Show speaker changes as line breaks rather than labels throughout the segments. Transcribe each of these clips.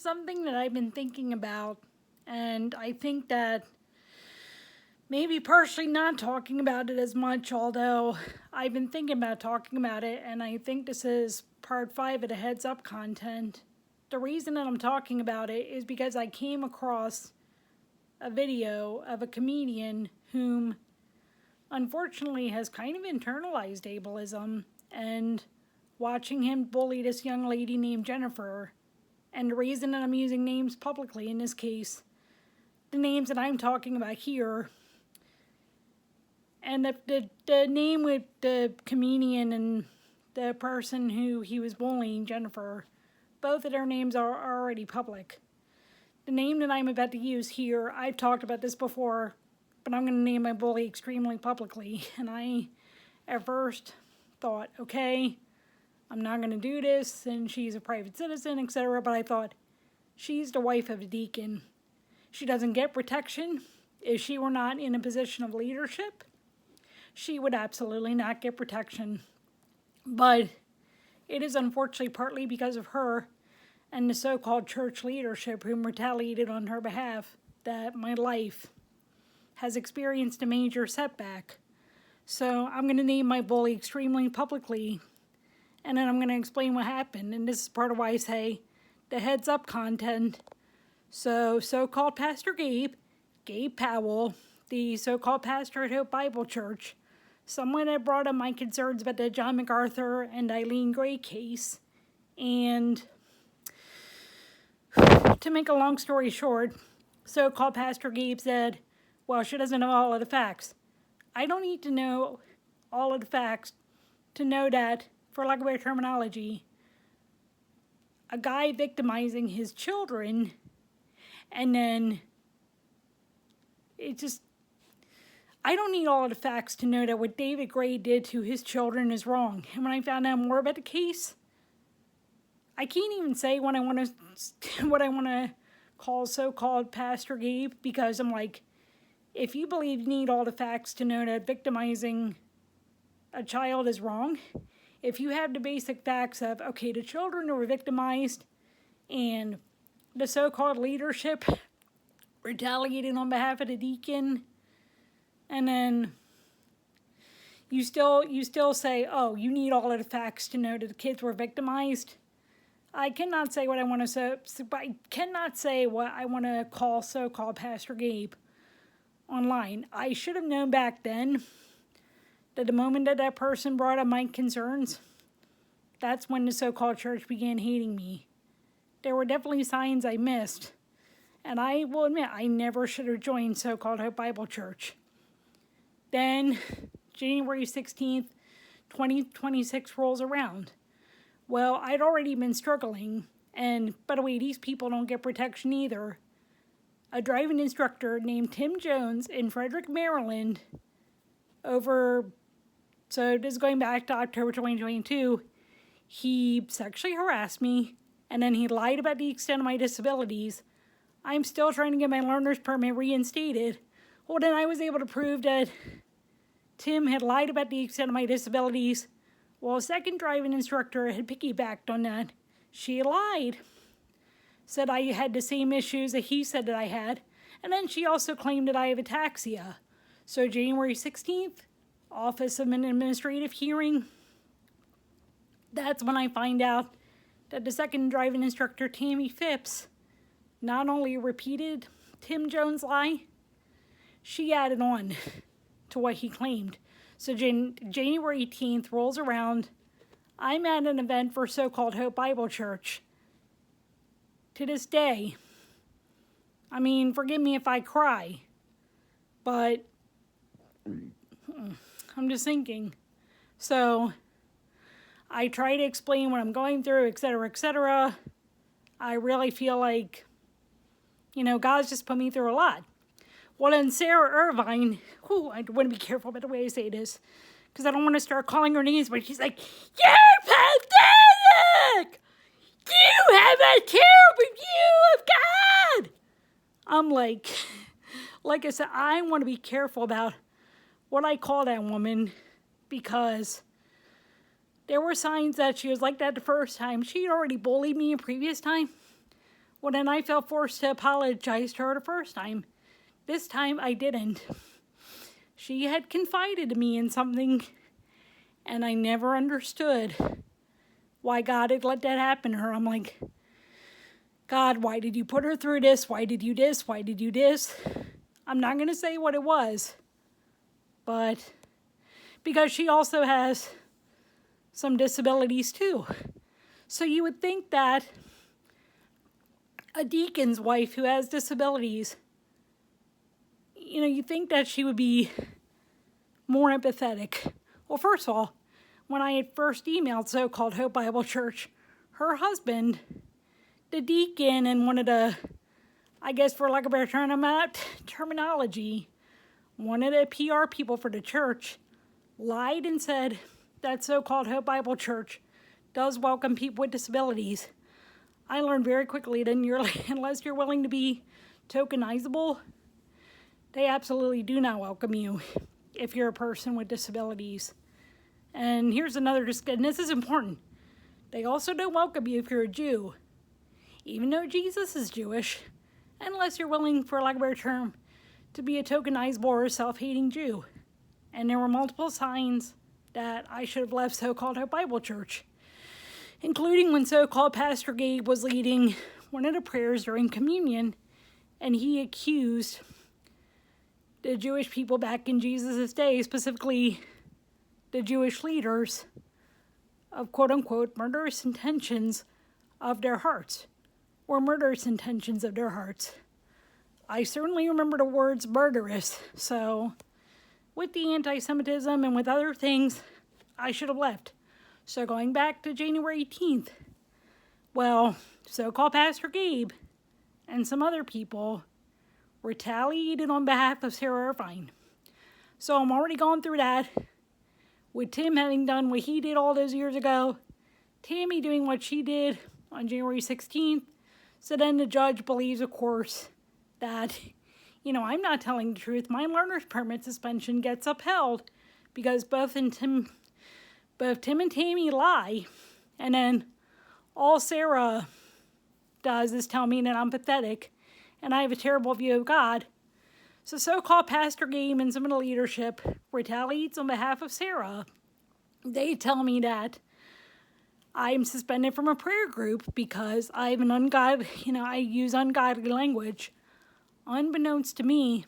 something that I've been thinking about, and I think that maybe partially not talking about it as much, although I've been thinking about talking about it, and I think this is part 5 of the heads up content. The reason that I'm talking about it is because I came across a video of a comedian whom unfortunately has kind of internalized ableism, and watching him bully this young lady named Jennifer. And the reason that I'm using names publicly in this case, the names that I'm talking about here, and the name with the comedian and the person who he was bullying, Jennifer, both of their names are already public. The name that I'm about to use here, I've talked about this before, but I'm going to name my bully extremely publicly. And I, at first, thought, okay, I'm not going to do this, and she's a private citizen, etc. But I thought, she's the wife of a deacon. She doesn't get protection. If she were not in a position of leadership, she would absolutely not get protection. But it is unfortunately partly because of her and the so-called church leadership whom retaliated on her behalf that my life has experienced a major setback. So I'm going to name my bully extremely publicly, and then I'm going to explain what happened. And this is part of why I say the heads up content. So-called Pastor Gabe Powell, the so-called pastor at Hope Bible Church, someone had brought up my concerns about the John MacArthur and Eileen Gray case. And to make a long story short, so-called Pastor Gabe said, well, she doesn't know all of the facts. I don't need to know all of the facts to know that, for lack of better terminology, a guy victimizing his children, and then I don't need all of the facts to know that what David Gray did to his children is wrong. And when I found out more about the case, I can't even say what I want to call so-called Pastor Gabe, because I'm like, if you believe you need all the facts to know that victimizing a child is wrong, if you have the basic facts of, okay, the children were victimized and the so-called leadership retaliated on behalf of the deacon, and then you still say, oh, you need all of the facts to know that the kids were victimized, I cannot say what I want to say. I cannot say what I want to call so-called Pastor Gabe online. I should have known back then that the moment that person brought up my concerns, that's when the so-called church began hating me. There were definitely signs I missed, and I will admit I never should have joined so-called Hope Bible Church. Then January 16th, 2026 rolls around. Well, I'd already been struggling, and by the way, these people don't get protection either. A driving instructor named Tim Jones in Frederick, Maryland, so this is going back to October 2022, he sexually harassed me, and then he lied about the extent of my disabilities. I'm still trying to get my learner's permit reinstated. Well, then I was able to prove that Tim had lied about the extent of my disabilities, while a second driving instructor had piggybacked on that. She lied, said I had the same issues that he said that I had, and then she also claimed that I have ataxia. So January 16th, Office of an Administrative Hearing, that's when I find out that the second driving instructor, Tammy Phipps, not only repeated Tim Jones' lie, she added on to what he claimed. So January 18th rolls around. I'm at an event for so-called Hope Bible Church. To this day, I mean, forgive me if I cry, but I'm just thinking. So I try to explain what I'm going through, etc., etc. I really feel like, God's just put me through a lot. Well, then Sarah Irvine, I want to be careful about the way I say this, because I don't want to start calling her names, but she's like, you're pathetic! You have a terrible view of God! I'm like I said, I want to be careful about what I call that woman, because there were signs that she was like that the first time. She had already bullied me a previous time. Well, then I felt forced to apologize to her the first time. This time I didn't. She had confided to me in something, and I never understood why God had let that happen to her. I'm like, God, why did you put her through this? Why did you this? Why did you this? I'm not going to say what it was, but because she also has some disabilities too. So you would think that a deacon's wife who has disabilities, you think that she would be more empathetic. Well, first of all, when I had first emailed so-called Hope Bible Church, her husband, the deacon, and one of the, I guess for lack of a better terminology, one of the PR people for the church lied and said that so-called Hope Bible Church does welcome people with disabilities. I learned very quickly that unless you're willing to be tokenizable, they absolutely do not welcome you if you're a person with disabilities. And here's another, and this is important, they also don't welcome you if you're a Jew, even though Jesus is Jewish, unless you're willing, for lack of a better term, to be a tokenizable or self-hating Jew. And there were multiple signs that I should have left so-called Hope Bible Church, including when so-called Pastor Gabe was leading one of the prayers during communion, and he accused the Jewish people back in Jesus' day, specifically the Jewish leaders, of quote-unquote murderous intentions of their hearts, or murderous intentions of their hearts. I certainly remember the words murderous, so with the anti-Semitism and with other things, I should have left. So going back to January 18th, well, so-called Pastor Gabe and some other people retaliated on behalf of Larry Irvine. So I'm already going through that, with Tim having done what he did all those years ago, Tammy doing what she did on January 16th. So then the judge believes, of course, that, I'm not telling the truth. My learner's permit suspension gets upheld because both Tim and Tammy lie, and then all Sarah does is tell me that I'm pathetic and I have a terrible view of God. So-called Pastor Gabe and some of the leadership retaliates on behalf of Sarah. They tell me that I'm suspended from a prayer group because I have I use ungodly language. Unbeknownst to me,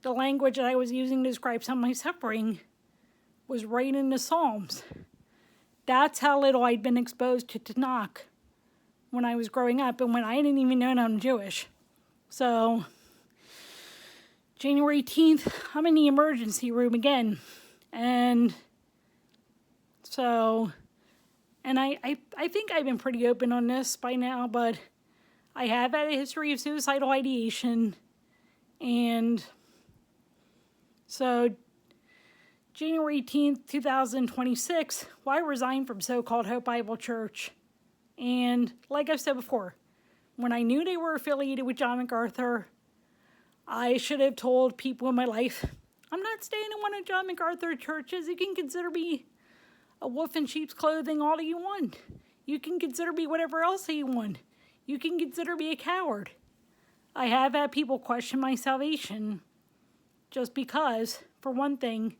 the language that I was using to describe some of my suffering was right in the Psalms. That's how little I'd been exposed to Tanakh when I was growing up and when I didn't even know I'm Jewish. So, January 18th, I'm in the emergency room again. And so, and I think I've been pretty open on this by now, but I have had a history of suicidal ideation. And so, January 18th, 2026, I resigned from so-called Hope Bible Church. And like I've said before, when I knew they were affiliated with John MacArthur, I should have told people in my life, I'm not staying in one of John MacArthur churches. You can consider me a wolf in sheep's clothing all that you want. You can consider me whatever else that you want. You can consider me a coward. I have had people question my salvation just because, for one thing,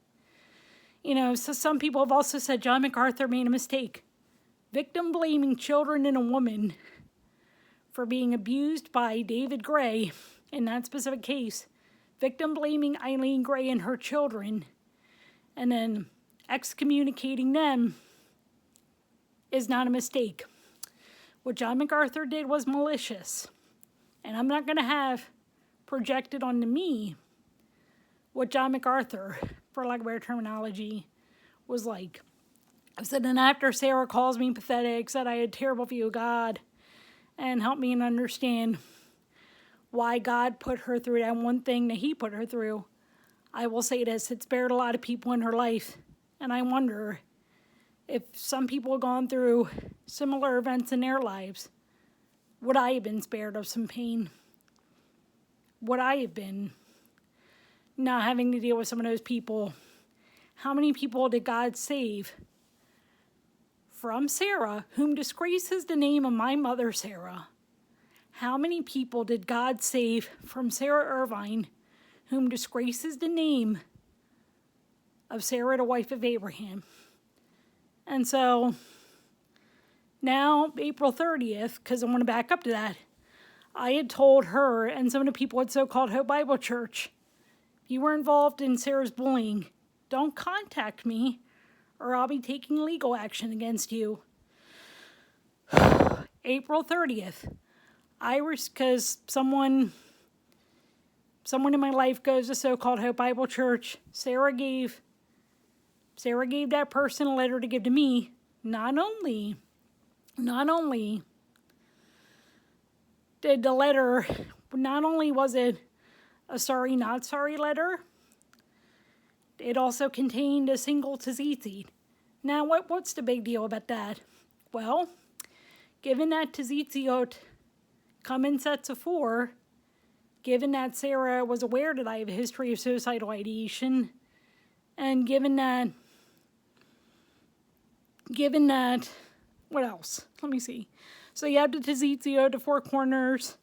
so some people have also said John MacArthur made a mistake. Victim blaming children and a woman for being abused by David Gray in that specific case. Victim blaming Eileen Gray and her children and then excommunicating them is not a mistake. What John MacArthur did was malicious. And I'm not going to have projected onto me what John MacArthur, for lack of better terminology, was like. So then after Sarah calls me pathetic, said I had a terrible view of God, and helped me understand why God put her through that one thing that he put her through, I will say this, it spared a lot of people in her life. And I wonder if some people have gone through similar events in their lives, would I have been spared of some pain? Would I have been not having to deal with some of those people? How many people did God save from Sarah, whom disgraces the name of my mother, Sarah, how many people did God save from Sarah Irvine, whom disgraces the name of Sarah, the wife of Abraham? And so now, April 30th, because I want to back up to that, I had told her and some of the people at so-called Hope Bible Church, if you were involved in Sarah's bullying, don't contact me or I'll be taking legal action against you. April 30th, because someone in my life goes to so-called Hope Bible Church, Sarah gave that person a letter to give to me. Not only did the letter, not only was it a sorry, not sorry letter, it also contained a single tzitzit. Now, what's the big deal about that? Well, given that tzitziot come in sets of 4, given that Sarah was aware that I have a history of suicidal ideation, and given that, what else? Let me see. So you have the tzitzit, the 4 corners.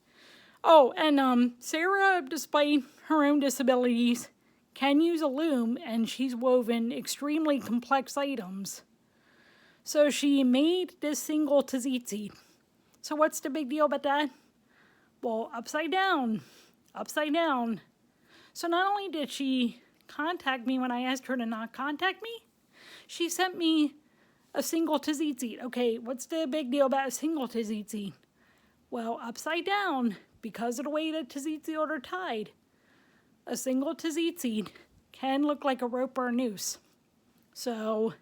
Oh, and Sarah, despite her own disabilities, can use a loom, and she's woven extremely complex items. So she made this single tzitzit. So what's the big deal about that? Well, upside down. So not only did she contact me when I asked her to not contact me, she sent me a single tzitzit. Okay, what's the big deal about a single tzitzit? Well, upside down, because of the way that tzitzit are tied, a single tzitzit can look like a rope or a noose. So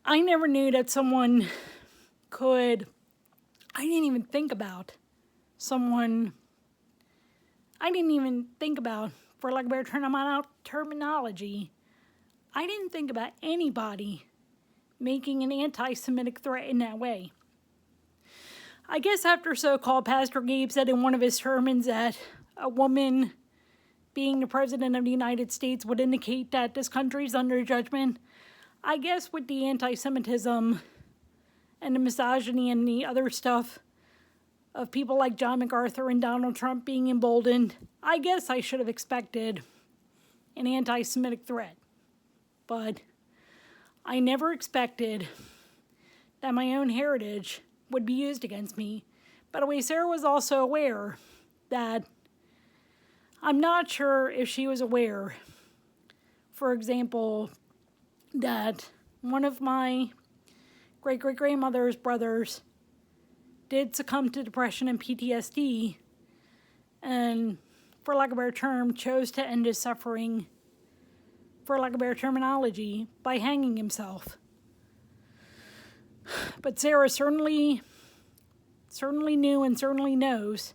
I never knew that someone could, I didn't even think about, for lack of better terminology, I didn't think about anybody making an anti-Semitic threat in that way. I guess after so-called Pastor Gabe said in one of his sermons that a woman being the president of the United States would indicate that this country is under judgment, I guess with the anti-Semitism and the misogyny and the other stuff of people like John MacArthur and Donald Trump being emboldened, I guess I should have expected an anti-Semitic threat. But I never expected that my own heritage would be used against me. By the way, Sarah was also aware that, I'm not sure if she was aware, for example, that one of my great-great-grandmother's brothers did succumb to depression and PTSD, and, for lack of a better term, chose to end his suffering, for lack of a better terminology, by hanging himself. But Sarah certainly knew and certainly knows,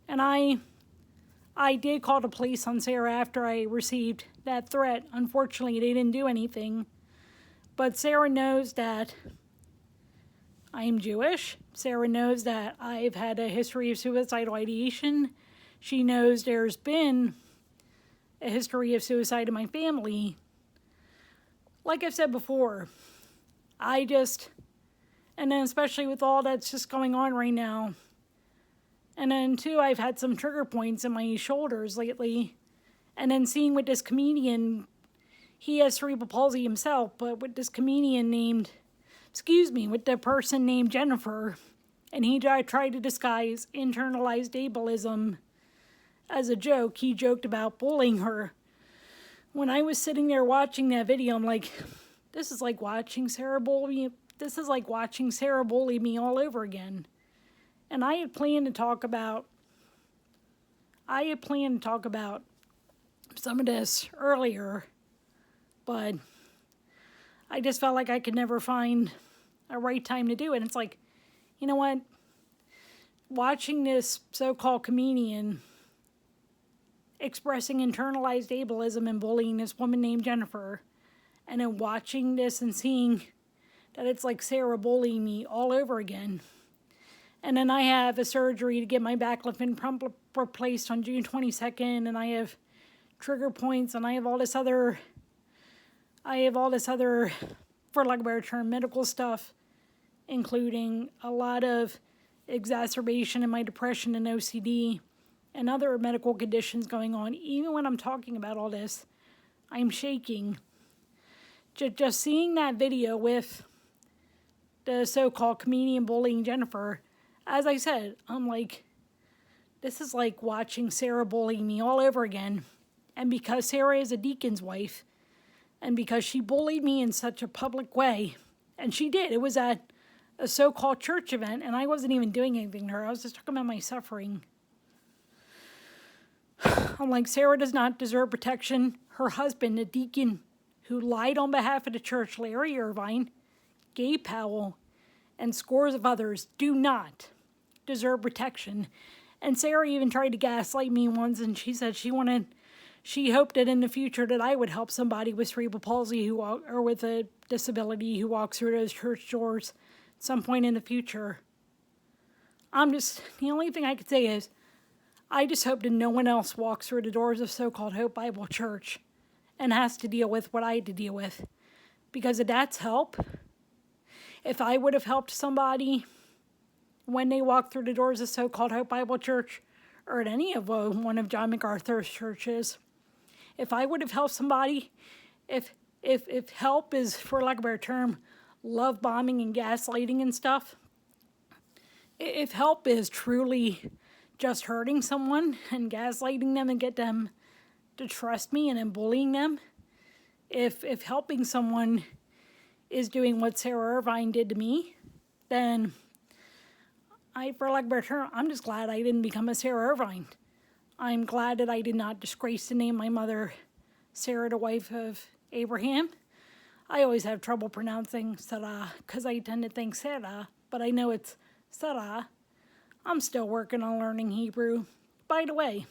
and I did call the police on Sarah after I received that threat. Unfortunately, they didn't do anything. But Sarah knows that I'm Jewish. Sarah knows that I've had a history of suicidal ideation. She knows there's been a history of suicide in my family. Like I've said before, and then especially with all that's just going on right now, and then, too, I've had some trigger points in my shoulders lately. And then seeing with this comedian, he has cerebral palsy himself, but with this comedian with the person named Jennifer, and he tried to disguise internalized ableism as a joke. He joked about bullying her. When I was sitting there watching that video, I'm like, this is like watching Sarah bully me all over again. And I had planned to talk about some of this earlier, but I just felt like I could never find a right time to do it. And it's like, you know what? Watching this so-called comedian expressing internalized ableism and bullying this woman named Jennifer, and then watching this and seeing that it's like Sarah bullying me all over again. And then I have a surgery to get my backlift replaced on June 22nd, and I have trigger points, and I have all this other, for lack of a better term, medical stuff, including a lot of exacerbation in my depression and OCD and other medical conditions going on. Even when I'm talking about all this, I'm shaking. Just seeing that video with the so-called comedian bullying Jennifer, as I said, I'm like, this is like watching Sarah bully me all over again. And because Sarah is a deacon's wife, and because she bullied me in such a public way, and she did, it was at a so-called church event, and I wasn't even doing anything to her. I was just talking about my suffering. I'm like, Sarah does not deserve protection. Her husband, a deacon who lied on behalf of the church, Larry Irvine, Gabe Powell, and scores of others, do not deserve protection. And Sarah even tried to gaslight me once, and she said she hoped that in the future that I would help somebody with cerebral palsy or with a disability who walks through those church doors at some point in the future. The only thing I could say is, I just hope that no one else walks through the doors of so-called Hope Bible Church and has to deal with what I had to deal with. Because if that's help, if I would have helped somebody when they walked through the doors of so-called Hope Bible Church or at any of one of John MacArthur's churches, if I would have helped somebody, if help is, for lack of a better term, love bombing and gaslighting and stuff, if help is truly just hurting someone and gaslighting them and get them to trust me and then bullying them, if helping someone is doing what Sarah Irvine did to me, then for lack of a better term, I'm just glad I didn't become a Sarah Irvine. I'm glad that I did not disgrace the name of my mother, Sarah, the wife of Abraham. I always have trouble pronouncing Sarah because I tend to think Sarah, but I know it's Sarah. I'm still working on learning Hebrew, by the way.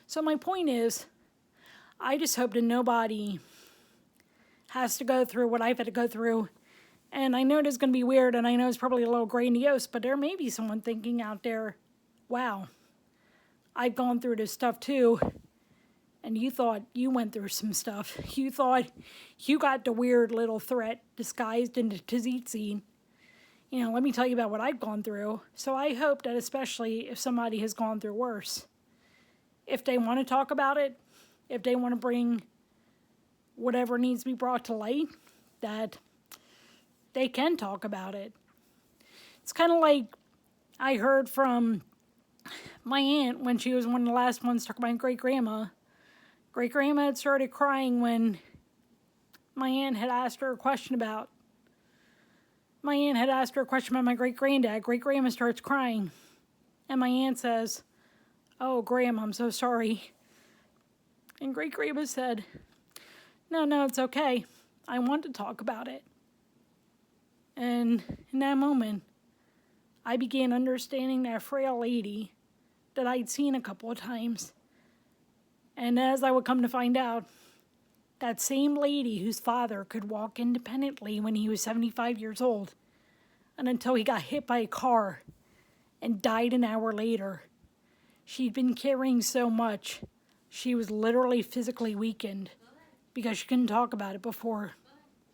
So my point is, I just hope that nobody has to go through what I've had to go through. And I know it's going to be weird, and I know it's probably a little grandiose, but there may be someone thinking out there, wow, I've gone through this stuff too, and you thought you went through some stuff. You thought you got the weird little threat disguised into tzatziki. Let me tell you about what I've gone through. So I hope that especially if somebody has gone through worse, if they want to talk about it, if they want to bring whatever needs to be brought to light, that they can talk about it. It's kind of like I heard from my aunt when she was one of the last ones talking about great-grandma. Great-grandma had started crying when my aunt had asked her a question about my great-granddad. Great-grandma starts crying. And my aunt says, "Oh, Grandma, I'm so sorry." And great-grandma said, No, it's okay. I want to talk about it. And in that moment, I began understanding that frail lady that I'd seen a couple of times. And as I would come to find out, that same lady whose father could walk independently when he was 75 years old, and until he got hit by a car and died an hour later, she'd been carrying so much, she was literally physically weakened because she couldn't talk about it before